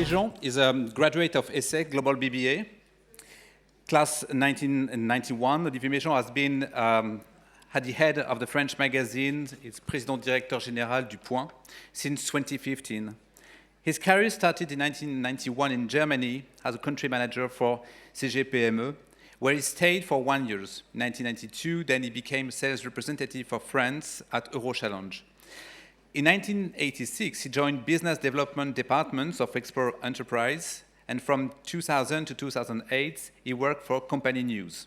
Méjean is a graduate of ESSEC Global BBA. Class 1991, Olivier Méjean has been at the head of the French magazine, it's président-directeur général du Point, since 2015. His career started in 1991 in Germany as a country manager for CGPME, where he stayed for 1 year. In 1992, then he became sales representative for France at Eurochallenge. In 1986, he joined business development departments of Explore Enterprise, and from 2000 to 2008, he worked for Company News.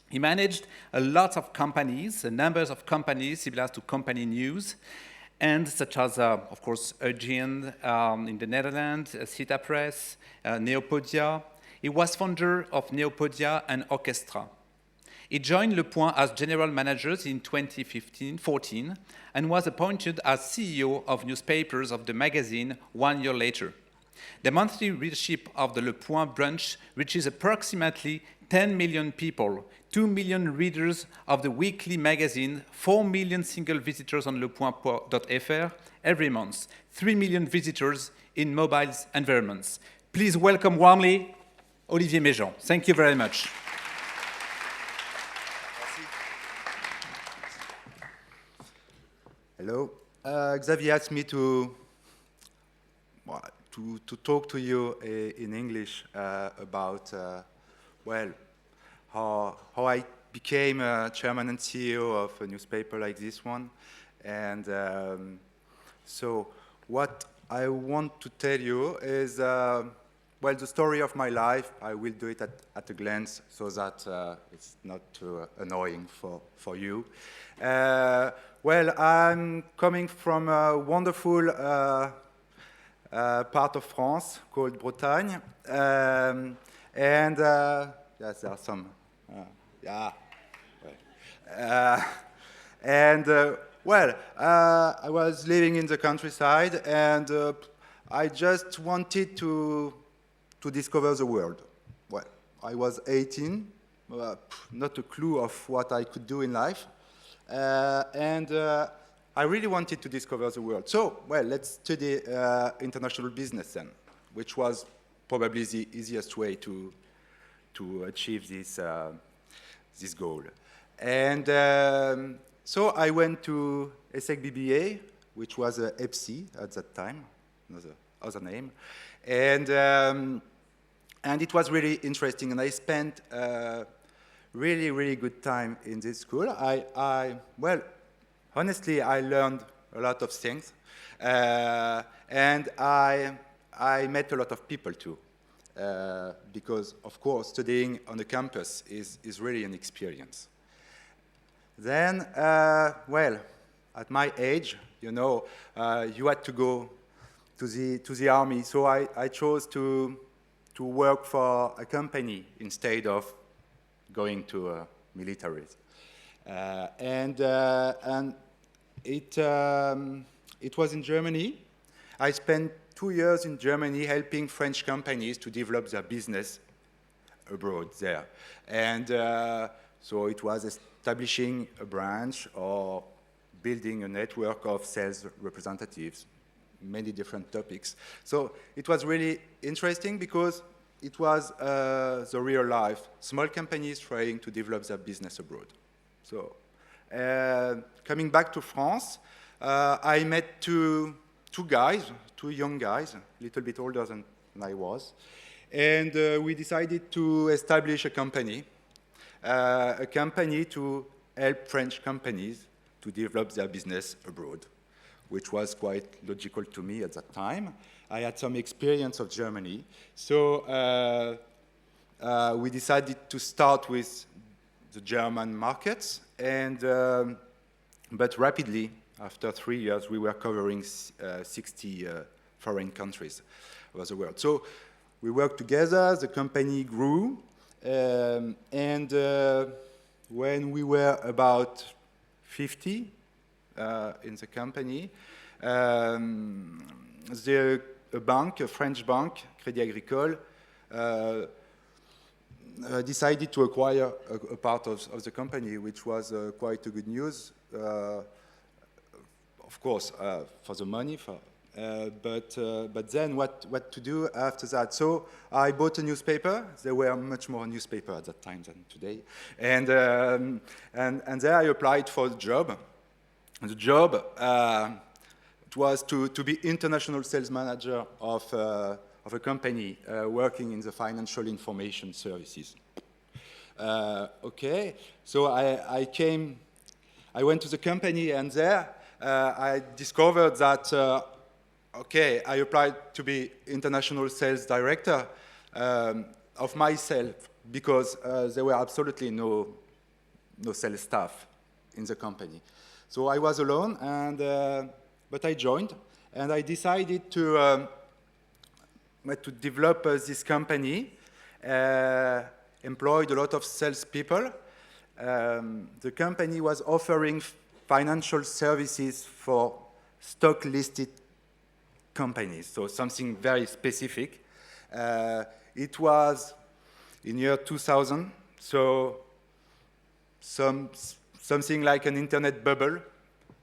He managed a lot of companies, numbers of companies similar to Company News, and such as, of course, Urgent in the Netherlands, Cita Press, Neopodia. He was founder of Neopodia and Orchestra. He joined Le Point as general manager in 2014 and was appointed as CEO of newspapers of the magazine 1 year later. The monthly readership of the Le Point branch reaches approximately 10 million people, 2 million readers of the weekly magazine, 4 million single visitors on lepoint.fr every month, 3 million visitors in mobile environments. Please welcome warmly Olivier Méjean. Thank you very much. Hello. Xavier asked me to talk to you in English about, well, how I became a chairman and CEO of a newspaper like this one. And so what I want to tell you is, well, the story of my life. I will do it at a glance so that it's not too annoying for you. Well, I'm coming from a wonderful part of France called Bretagne. Yes, there are some, yeah. Well, I was living in the countryside, and I just wanted to discover the world. Well, I was 18, not a clue of what I could do in life. I really wanted to discover the world. So, well, let's study international business then, which was probably the easiest way to achieve this goal. And so I went to ESSEC BBA, which was EPSI at that time, another other name. And it was really interesting, and I spent really, really good time in this school. Well, honestly, I learned a lot of things, and I met a lot of people too, because, of course, studying on the campus is really an experience. Then, well, at my age, you know, you had to go to the army, so I chose to work for a company instead of going to military. And it was in Germany. I spent 2 years in Germany helping French companies to develop their business abroad there. And so it was establishing a branch or building a network of sales representatives, many different topics. So it was really interesting because it was the real life, small companies trying to develop their business abroad. So coming back to France, I met two young guys, a little bit older than I was, and we decided to establish a company to help French companies to develop their business abroad, which was quite logical to me at that time. I had some experience of Germany, so we decided to start with the German markets, and but rapidly, after 3 years, we were covering 60 foreign countries over the world. So we worked together, the company grew, and when we were about 50 in the company, a French bank, Crédit Agricole, decided to acquire a part of the company, which was quite a good news, of course, for the money, But then what to do after that? So I bought a newspaper. There were much more newspapers at that time than today. And there I applied for the job. And the job it was to be international sales manager of a company working in the financial information services. Okay, so I went to the company, and there I discovered that, okay, I applied to be international sales director of myself because there were absolutely no sales staff in the company. So I was alone, but I joined, and I decided to develop this company, employed a lot of salespeople. The company was offering financial services for stock-listed companies, so something very specific. It was in year 2000, so something like an internet bubble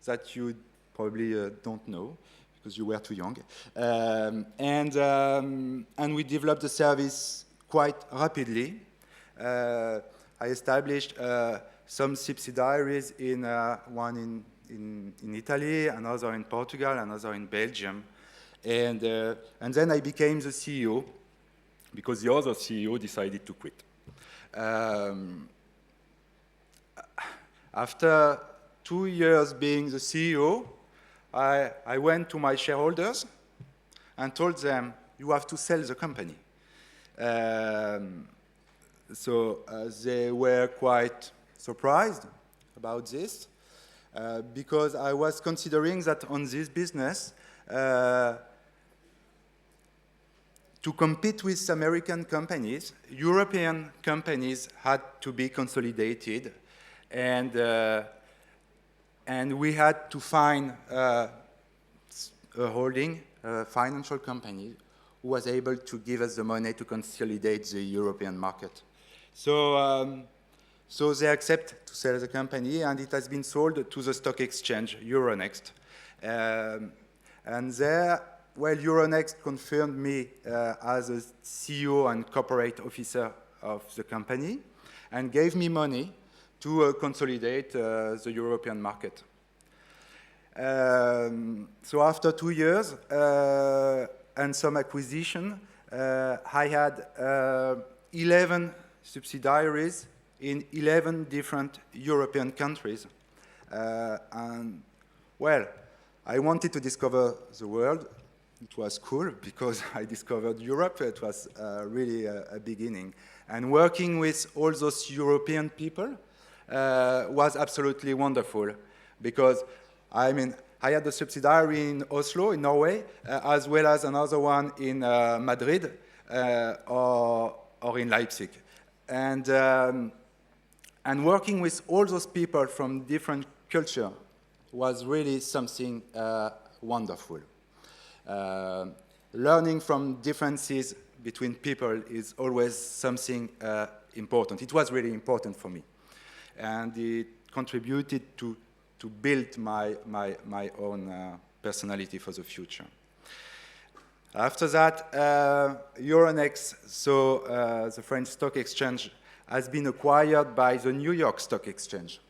that you probably don't know because you were too young. And we developed the service quite rapidly. I established some subsidiaries, one in Italy, another in Portugal, another in Belgium. And then I became the CEO because the other CEO decided to quit. After 2 years being the CEO, I went to my shareholders and told them, you have to sell the company. So they were quite surprised about this because I was considering that on this business, to compete with American companies, European companies had to be consolidated, and we had to find a holding, a financial company, who was able to give us the money to consolidate the European market. So they accept to sell the company, and it has been sold to the stock exchange, Euronext. And there, well, Euronext confirmed me as a CEO and corporate officer of the company and gave me money to consolidate the European market. So after 2 years and some acquisition, I had 11 subsidiaries in 11 different European countries. And, well, I wanted to discover the world. It was cool because I discovered Europe. It was really a beginning. And working with all those European people was absolutely wonderful because, I mean, I had a subsidiary in Oslo, in Norway, as well as another one in Madrid or in Leipzig. And working with all those people from different cultures was really something wonderful. Learning from differences between people is always something important. It was really important for me. And it contributed to build my own personality for the future. After that, Euronext, so the French stock exchange, has been acquired by the New York Stock Exchange.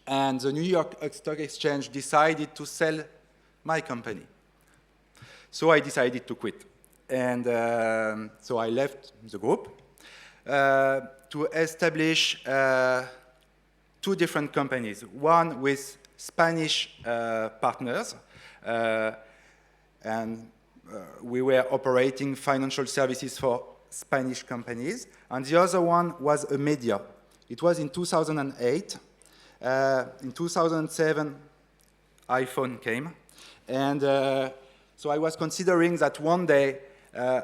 And the New York Stock Exchange decided to sell my company. So I decided to quit. And so I left the group to establish 2 different companies. One with Spanish partners, and we were operating financial services for Spanish companies. And the other one was a media. It was in 2008. In 2007, iPhone came. And so I was considering that one day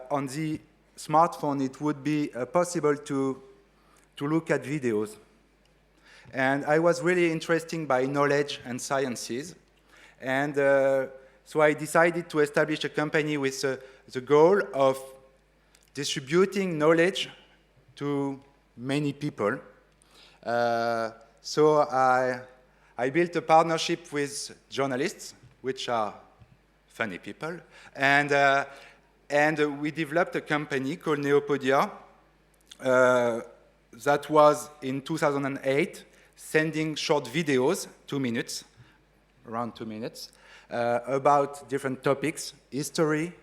on the smartphone it would be possible to look at videos. And I was really interested by knowledge and sciences. And so I decided to establish a company with the goal of distributing knowledge to many people. So I built a partnership with journalists, which are funny people. And we developed a company called Neopodia that was in 2008 sending short videos, 2 minutes, around 2 minutes, about different topics: history,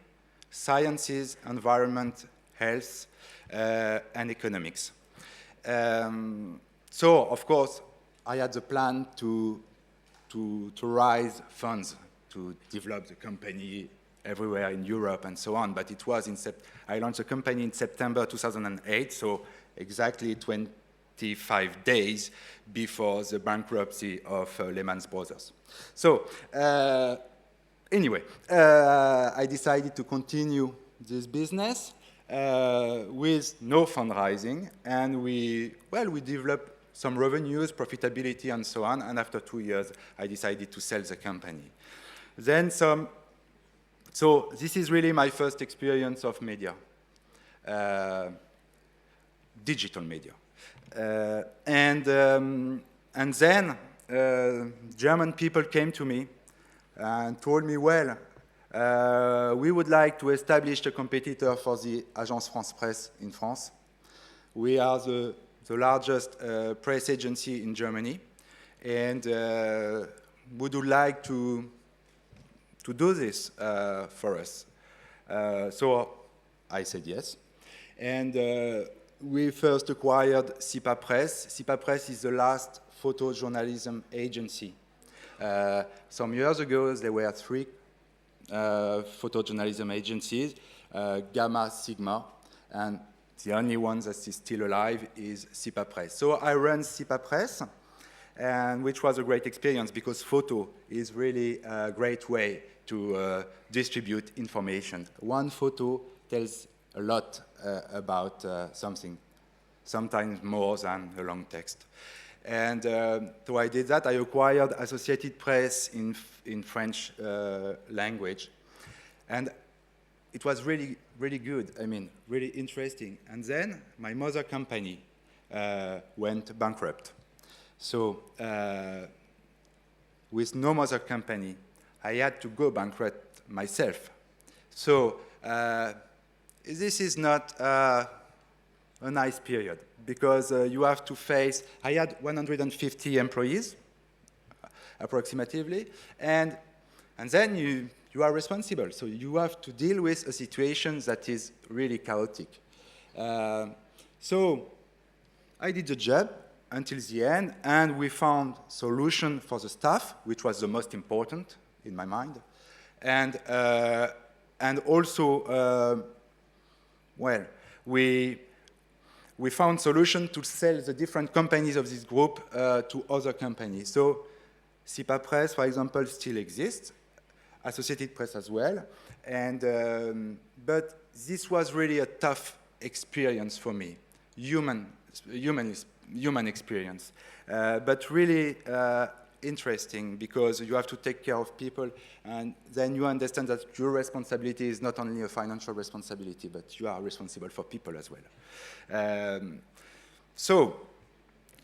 sciences, environment, health, and economics. So, of course, I had the plan to raise funds to develop the company everywhere in Europe and so on, but it was I launched the company in September 2008, so exactly 25 days before the bankruptcy of Lehman Brothers. So, anyway, I decided to continue this business with no fundraising, and we developed some revenues, profitability, and so on, and after 2 years, I decided to sell the company. Then so this is really my first experience of media, digital media. And then German people came to me and told me, well, we would like to establish a competitor for the Agence France-Presse in France. We are the largest press agency in Germany, and would you like to do this for us? So I said yes. And we first acquired SIPA Press. SIPA Press is the last photojournalism agency. Some years ago, there were 3 photojournalism agencies, Gamma, Sigma, and the only one that is still alive is SIPA Press. So I ran SIPA Press, and which was a great experience because photo is really a great way to distribute information. One photo tells a lot about something, sometimes more than a long text. And so I did that. I acquired Associated Press in French language. And it was really, really good. I mean, really interesting. And then my mother company went bankrupt. So with no mother company, I had to go bankrupt myself. So this is not a nice period because you have to face, I had 150 employees, approximately, and then you are responsible. So you have to deal with a situation that is really chaotic. So I did the job until the end, and we found solution for the staff, which was the most important in my mind, and also, well, we found solution to sell the different companies of this group to other companies. So SIPA Press, for example, still exists, Associated Press as well, and but this was really a tough experience for me, human experience, but really interesting because you have to take care of people, and then you understand that your responsibility is not only a financial responsibility, but you are responsible for people as well. So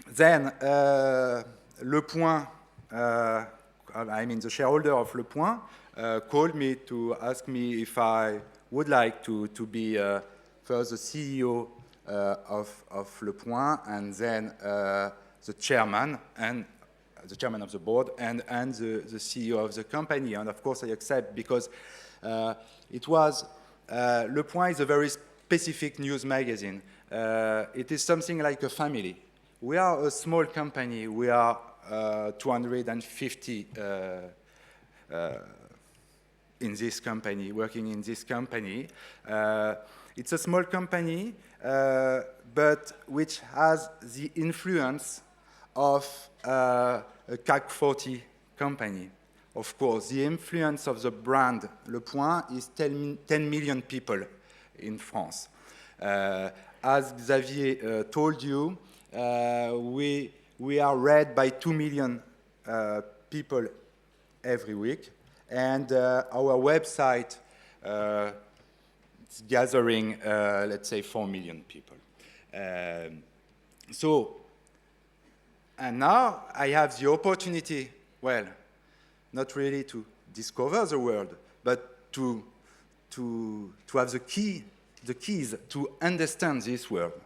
then Le Point, I mean the shareholder of Le Point, called me to ask me if I would like to be first the CEO of Le Point, and then the chairman of the board, and the CEO of the company. And of course I accept because it was, Le Point is a very specific news magazine. It is something like a family. We are a small company. We are 250 in this company, working in this company. It's a small company, but which has the influence of a CAC 40 company. Of course, the influence of the brand Le Point is 10 million people in France. As Xavier told you, we are read by 2 million people every week, and our website is gathering, let's say, 4 million people. And now I have the opportunity, well, not really to discover the world, but to have the keys to understand this world.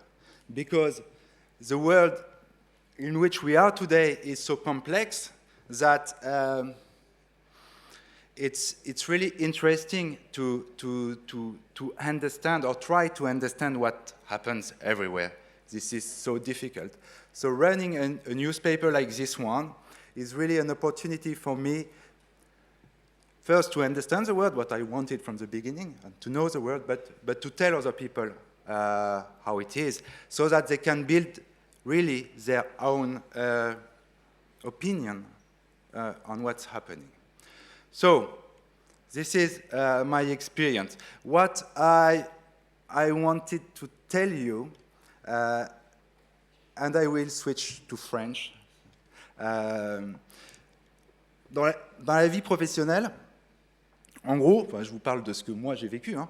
Because the world in which we are today is so complex that it's really interesting to understand or try to understand what happens everywhere. This is so difficult. So running a newspaper like this one is really an opportunity for me, first to understand the world, what I wanted from the beginning, and to know the world, but to tell other people how it is, so that they can build really their own opinion on what's happening. So this is my experience. What I wanted to tell you, and I will switch to French. Dans la vie professionnelle, en gros, enfin, je vous parle de ce que moi j'ai vécu, hein,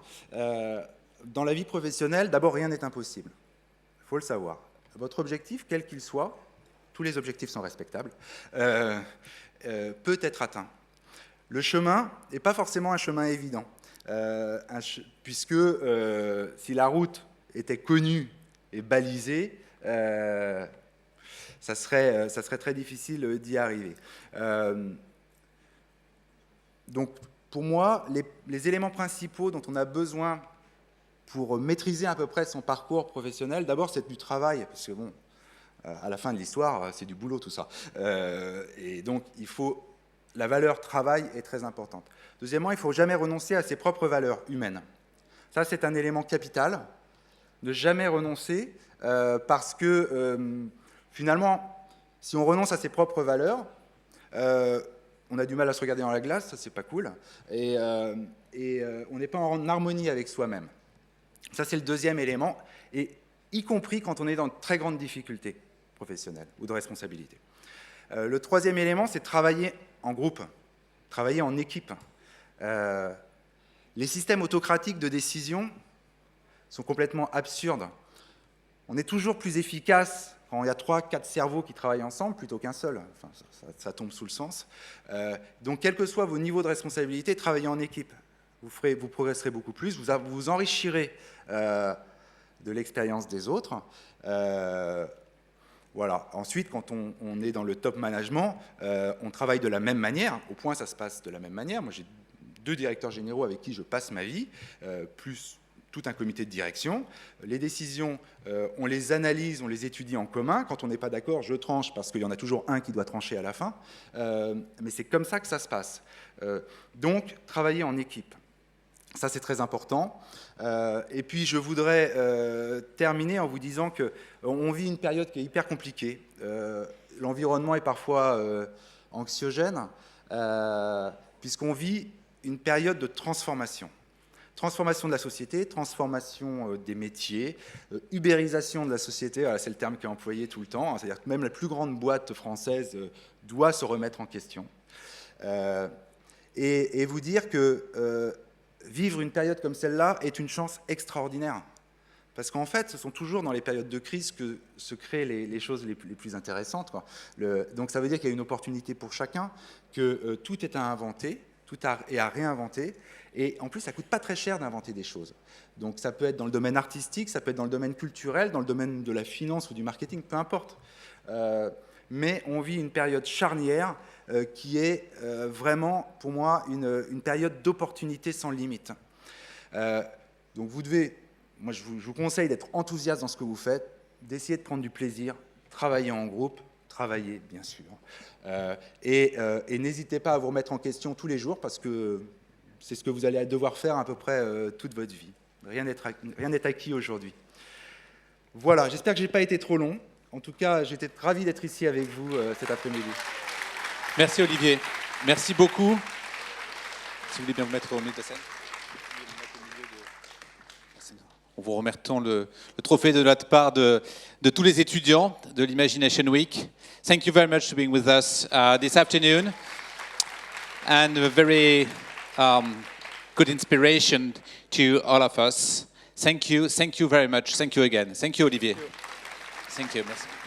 dans la vie professionnelle, d'abord rien n'est impossible, il faut le savoir. Votre objectif, quel qu'il soit, tous les objectifs sont respectables, peut être atteint. Le chemin n'est pas forcément un chemin évident, puisque si la route était connue et balisée, ça serait très difficile d'y arriver. Donc, pour moi, les éléments principaux dont on a besoin pour maîtriser à peu près son parcours professionnel, d'abord, c'est du travail, parce que bon, à la fin de l'histoire, c'est du boulot tout ça. Et donc, la valeur travail est très importante. Deuxièmement, il ne faut jamais renoncer à ses propres valeurs humaines. Ça, c'est un élément capital. Ne jamais renoncer, parce que finalement, si on renonce à ses propres valeurs, on a du mal à se regarder dans la glace, ça c'est pas cool, et on n'est pas en harmonie avec soi-même. Ça c'est le deuxième élément, et y compris quand on est dans de très grandes difficultés professionnelles ou de responsabilité. Le troisième élément, c'est travailler en groupe, travailler en équipe. Les systèmes autocratiques de décision sont complètement absurdes. On est toujours plus efficace quand il y a 3-4 cerveaux qui travaillent ensemble plutôt qu'un seul. Enfin, ça tombe sous le sens. Donc, quels que soient vos niveaux de responsabilité, travaillez en équipe. Vous progresserez beaucoup plus, vous vous enrichirez de l'expérience des autres. Voilà. Ensuite, quand on est dans le top management, on travaille de la même manière. Au point, ça se passe de la même manière. Moi, j'ai 2 directeurs généraux avec qui je passe ma vie, plus tout un comité de direction. Les décisions, on les analyse, on les étudie en commun. Quand on n'est pas d'accord, je tranche, parce qu'il y en a toujours un qui doit trancher à la fin. Mais c'est comme ça que ça se passe. Donc, travailler en équipe. Ça, c'est très important. Et puis, je voudrais terminer en vous disant qu'on vit une période qui est hyper compliquée. L'environnement est parfois anxiogène, puisqu'on vit une période de transformation. Transformation de la société, transformation des métiers, ubérisation de la société, c'est le terme qui est employé tout le temps, c'est-à-dire que même la plus grande boîte française doit se remettre en question. Et vous dire que vivre une période comme celle-là est une chance extraordinaire. Parce qu'en fait, ce sont toujours dans les périodes de crise que se créent les choses les plus intéressantes, quoi. Donc ça veut dire qu'il y a une opportunité pour chacun, que tout est à inventer, tout est à réinventer. Et en plus, ça ne coûte pas très cher d'inventer des choses. Donc ça peut être dans le domaine artistique, ça peut être dans le domaine culturel, dans le domaine de la finance ou du marketing, peu importe. Mais on vit une période charnière qui est vraiment, pour moi, une période d'opportunités sans limite. Donc vous devez, moi je vous conseille d'être enthousiaste dans ce que vous faites, d'essayer de prendre du plaisir, travailler en groupe, travailler bien sûr. Et n'hésitez pas à vous remettre en question tous les jours, parce que c'est ce que vous allez devoir faire à peu près toute votre vie. Rien n'est acquis aujourd'hui. Voilà, j'espère que je n'ai pas été trop long. En tout cas, j'étais ravi d'être ici avec vous cet après-midi. Merci Olivier. Merci beaucoup. Si vous voulez bien vous mettre au milieu de la scène. On vous remettons le trophée de notre part de tous les étudiants de l'Imagination Week. Thank you very much for being with us this afternoon. And a very good inspiration to all of us. Thank you very much. Thank you again. Thank you, Olivier. Thank you. Merci.